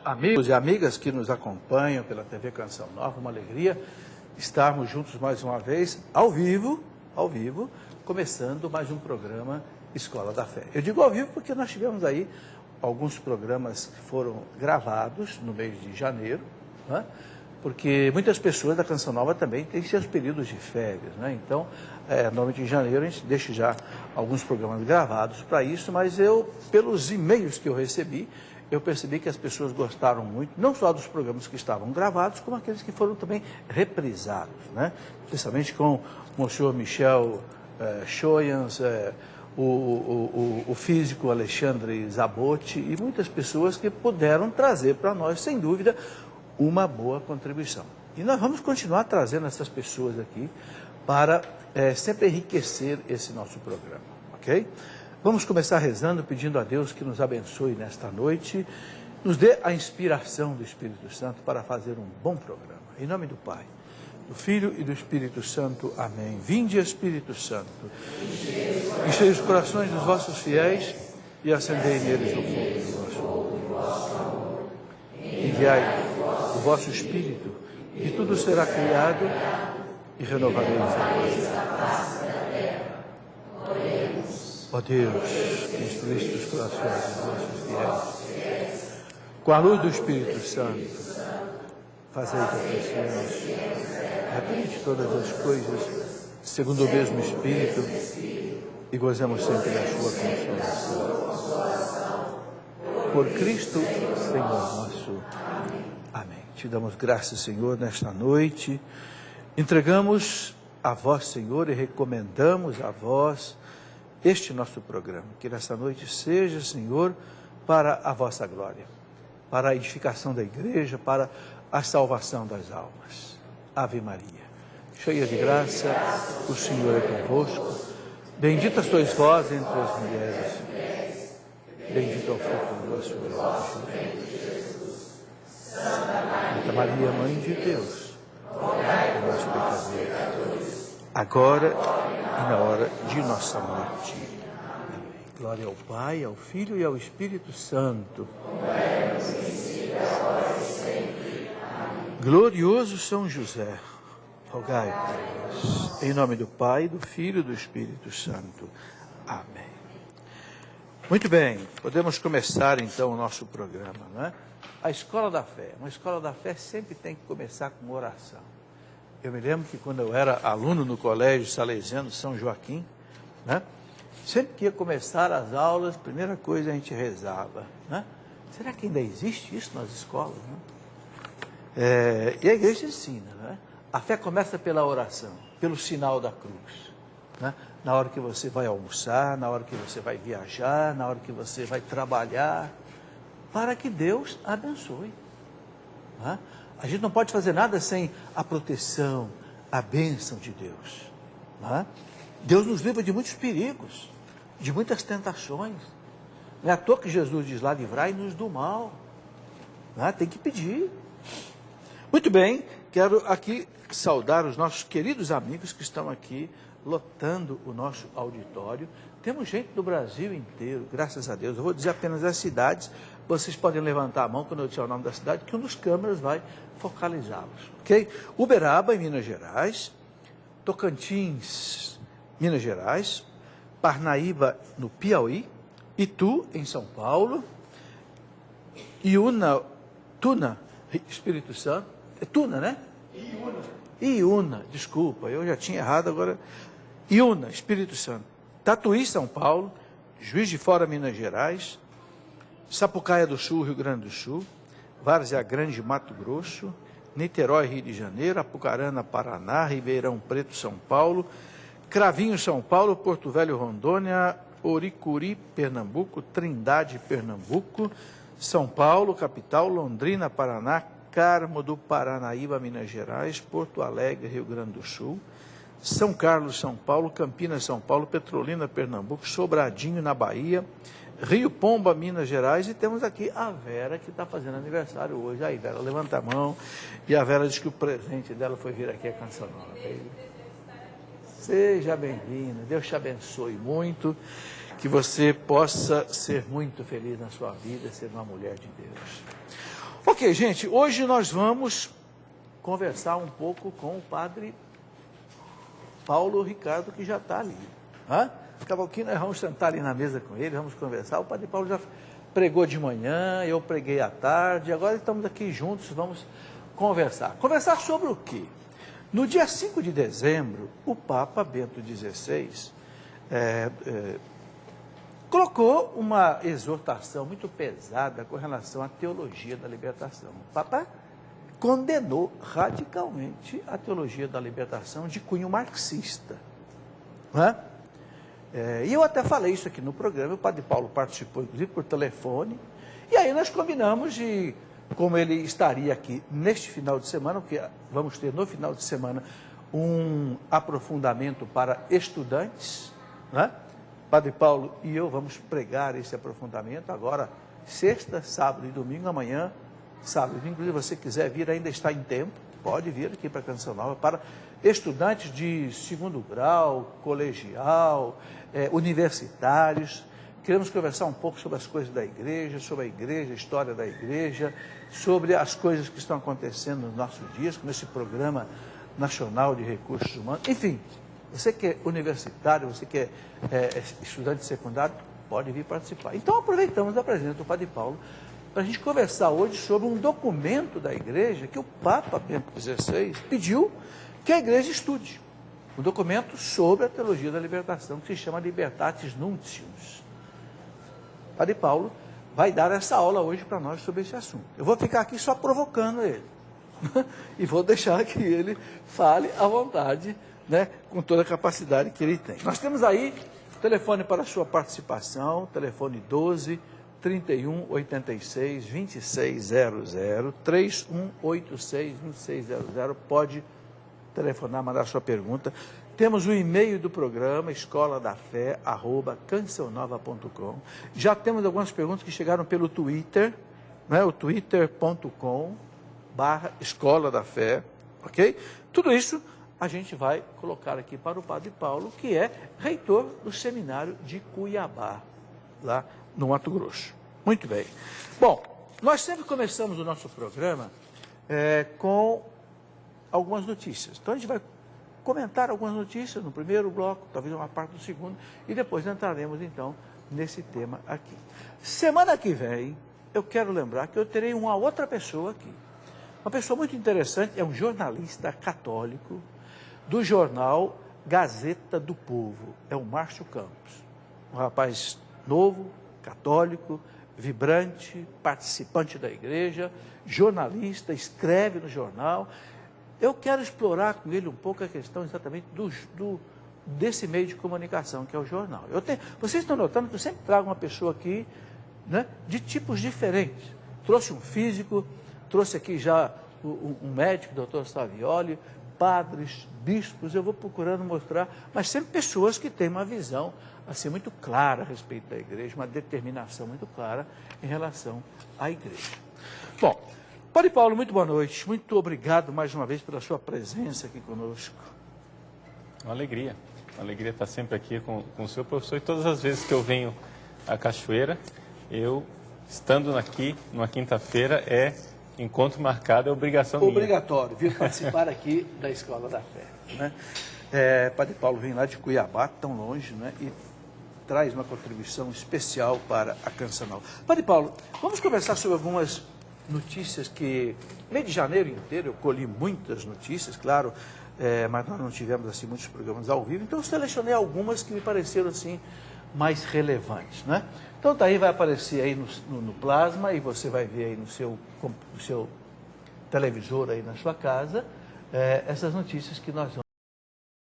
Amigos e amigas que nos acompanham pela TV Canção Nova, uma alegria estarmos juntos mais uma vez, ao vivo, começando mais um programa Escola da Fé. Eu digo ao vivo porque nós tivemos aí alguns programas que foram gravados no mês de janeiro, né? Porque muitas pessoas da Canção Nova também têm seus períodos de férias, né? Então, normalmente em janeiro a gente deixa já alguns programas gravados para isso, mas pelos e-mails que eu recebi, eu percebi que as pessoas gostaram muito, não só dos programas que estavam gravados, como aqueles que foram também reprisados, né? Especialmente com o senhor Michel Choyans, o físico Alexandre Zabotti e muitas pessoas que puderam trazer para nós, sem dúvida, uma boa contribuição. E nós vamos continuar trazendo essas pessoas aqui para sempre enriquecer esse nosso programa, ok? Vamos começar rezando, pedindo a Deus que nos abençoe nesta noite, nos dê a inspiração do Espírito Santo para fazer um bom programa. Em nome do Pai, do Filho e do Espírito Santo. Amém. Vinde, Espírito Santo, enchei os corações dos vossos fiéis e acendei neles o fogo do vosso amor. Enviai o vosso Espírito e tudo será criado e renovareis a face da terra. Ó Deus, que instruíste os corações dos vossos fiéis, com a luz do Espírito Santo, fazei que apreciemos retente todas as coisas, segundo o mesmo Espírito, e gozemos sempre da sua consolação. Por Cristo, Senhor nosso. Amém. Te damos graças, Senhor, nesta noite. Entregamos a vós, Senhor, e recomendamos a vós este nosso programa, que nesta noite seja, Senhor, para a vossa glória, para a edificação da igreja, para a salvação das almas. Ave Maria, cheia de graça, o Senhor é convosco. Bendita sois vós entre as mulheres, bendito é o fruto do vosso ventre, Jesus. Santa Maria, Mãe de Deus, rogai por nós pecadores, agora e na hora de nossa morte. Amém. Glória ao Pai, ao Filho e ao Espírito Santo. Glorioso São José, rogai por nós. Em nome do Pai, do Filho e do Espírito Santo. Amém. Muito bem, podemos começar então o nosso programa, né? A Escola da Fé. Uma Escola da Fé sempre tem que começar com uma oração. Eu me lembro que quando eu era aluno no Colégio Salesiano São Joaquim, né, sempre que ia começar as aulas, a primeira coisa a gente rezava, né? Será que ainda existe isso nas escolas, né? E a igreja ensina, né? A fé começa pela oração, pelo sinal da cruz, né? Na hora que você vai almoçar, na hora que você vai viajar, na hora que você vai trabalhar, para que Deus abençoe, né? A gente não pode fazer nada sem a proteção, a bênção de Deus, né? Deus nos livra de muitos perigos, de muitas tentações. Não é à toa que Jesus diz lá, livrai-nos do mal, né? Tem que pedir. Muito bem, quero aqui saudar os nossos queridos amigos que estão aqui lotando o nosso auditório. Temos gente do Brasil inteiro, graças a Deus. Eu vou dizer apenas as cidades. Vocês podem levantar a mão quando eu disser o nome da cidade, que um dos câmeras vai focalizá-los, ok? Uberaba, em Minas Gerais, Tocantins, Minas Gerais, Parnaíba, no Piauí, Itu, em São Paulo, Tuna, Espírito Santo, é Tuna, né? Iuna, desculpa, eu já tinha errado agora. Iuna, Espírito Santo, Tatuí, São Paulo, Juiz de Fora, Minas Gerais, Sapucaia do Sul, Rio Grande do Sul, Várzea Grande, Mato Grosso, Niterói, Rio de Janeiro, Apucarana, Paraná, Ribeirão Preto, São Paulo, Cravinho, São Paulo, Porto Velho, Rondônia, Oricuri, Pernambuco, Trindade, Pernambuco, São Paulo, capital, Londrina, Paraná, Carmo do Paranaíba, Minas Gerais, Porto Alegre, Rio Grande do Sul, São Carlos, São Paulo, Campinas, São Paulo, Petrolina, Pernambuco, Sobradinho, na Bahia, Rio Pomba, Minas Gerais, e temos aqui a Vera, que está fazendo aniversário hoje. Aí, Vera, levanta a mão. E a Vera diz que o presente dela foi vir aqui a Canção Nova. Seja bem-vinda, Deus te abençoe muito. que você possa ser muito feliz na sua vida, ser uma mulher de Deus. Ok, gente, hoje nós vamos conversar um pouco com o padre Paulo Ricardo, que já está ali. Daqui a pouquinho nós vamos sentar ali na mesa com ele, vamos conversar. O padre Paulo já pregou de manhã, eu preguei à tarde, agora estamos aqui juntos, vamos conversar. Conversar sobre o quê? No dia 5 de dezembro, o Papa Bento XVI colocou uma exortação muito pesada com relação à teologia da libertação. O Papa condenou radicalmente a teologia da libertação de cunho marxista. E eu até falei isso aqui no programa, o padre Paulo participou, inclusive, por telefone, e aí nós combinamos de, como ele estaria aqui neste final de semana, porque vamos ter no final de semana um aprofundamento para estudantes, Padre Paulo e eu vamos pregar esse aprofundamento agora, sexta, sábado e domingo, amanhã, sábado e domingo. Se você quiser vir, ainda está em tempo, pode vir aqui para a Canção Nova, para estudantes de segundo grau, colegial, universitários. Queremos conversar um pouco sobre as coisas da igreja, sobre a igreja, a história da igreja, sobre as coisas que estão acontecendo nos nossos dias, como esse Programa Nacional de Recursos Humanos, enfim. Você que é universitário, você que é estudante secundário, pode vir participar. Então, aproveitamos a presença do Padre Paulo para a gente conversar hoje sobre um documento da igreja que o Papa Bento XVI pediu que a igreja estude. Um documento sobre a teologia da libertação, que se chama Libertatis Nuntius. O Padre Paulo vai dar essa aula hoje para nós sobre esse assunto. Eu vou ficar aqui só provocando ele. E vou deixar que ele fale à vontade, com toda a capacidade que ele tem. Nós temos aí o telefone para a sua participação, telefone 12 31 86 2600, 3186 2600, pode telefonar, mandar sua pergunta. Temos o e-mail do programa, escoladafé@cancionnova.com. Já temos algumas perguntas que chegaram pelo Twitter, o twitter.com/Escola da Fé, ok? Tudo isso a gente vai colocar aqui para o Padre Paulo, que é reitor do seminário de Cuiabá, lá no Mato Grosso. Muito bem. Bom, nós sempre começamos o nosso programa com algumas notícias. Então a gente vai comentar algumas notícias no primeiro bloco, talvez uma parte do segundo, e depois entraremos então nesse tema aqui. Semana que vem, eu quero lembrar que eu terei uma outra pessoa aqui. Uma pessoa muito interessante, é um jornalista católico do jornal Gazeta do Povo, é o Márcio Campos. Um rapaz novo, católico, vibrante, participante da igreja, jornalista, escreve no jornal. Eu quero explorar com ele um pouco a questão exatamente desse meio de comunicação, que é o jornal. Vocês estão notando que eu sempre trago uma pessoa aqui, de tipos diferentes. Trouxe um físico, trouxe aqui já um médico, doutor Savioli, padres, bispos, eu vou procurando mostrar, mas sempre pessoas que têm uma visão assim muito clara a respeito da igreja, uma determinação muito clara em relação à igreja. Bom, Padre Paulo, muito boa noite, muito obrigado mais uma vez pela sua presença aqui conosco. Uma alegria estar sempre aqui com o senhor professor, e todas as vezes que eu venho à Cachoeira, eu, estando aqui, numa quinta-feira, encontro marcado, é obrigação minha. Obrigatório, vir participar aqui da Escola da Fé. Padre Paulo vem lá de Cuiabá, tão longe, e traz uma contribuição especial para a Canção Nova. Padre Paulo, vamos conversar sobre algumas notícias que, mês de janeiro inteiro, eu colhi muitas notícias, claro, mas nós não tivemos assim muitos programas ao vivo, então eu selecionei algumas que me pareceram assim mais relevantes, Então daí vai aparecer aí no plasma, e você vai ver aí no seu televisor aí na sua casa, essas notícias que nós vamos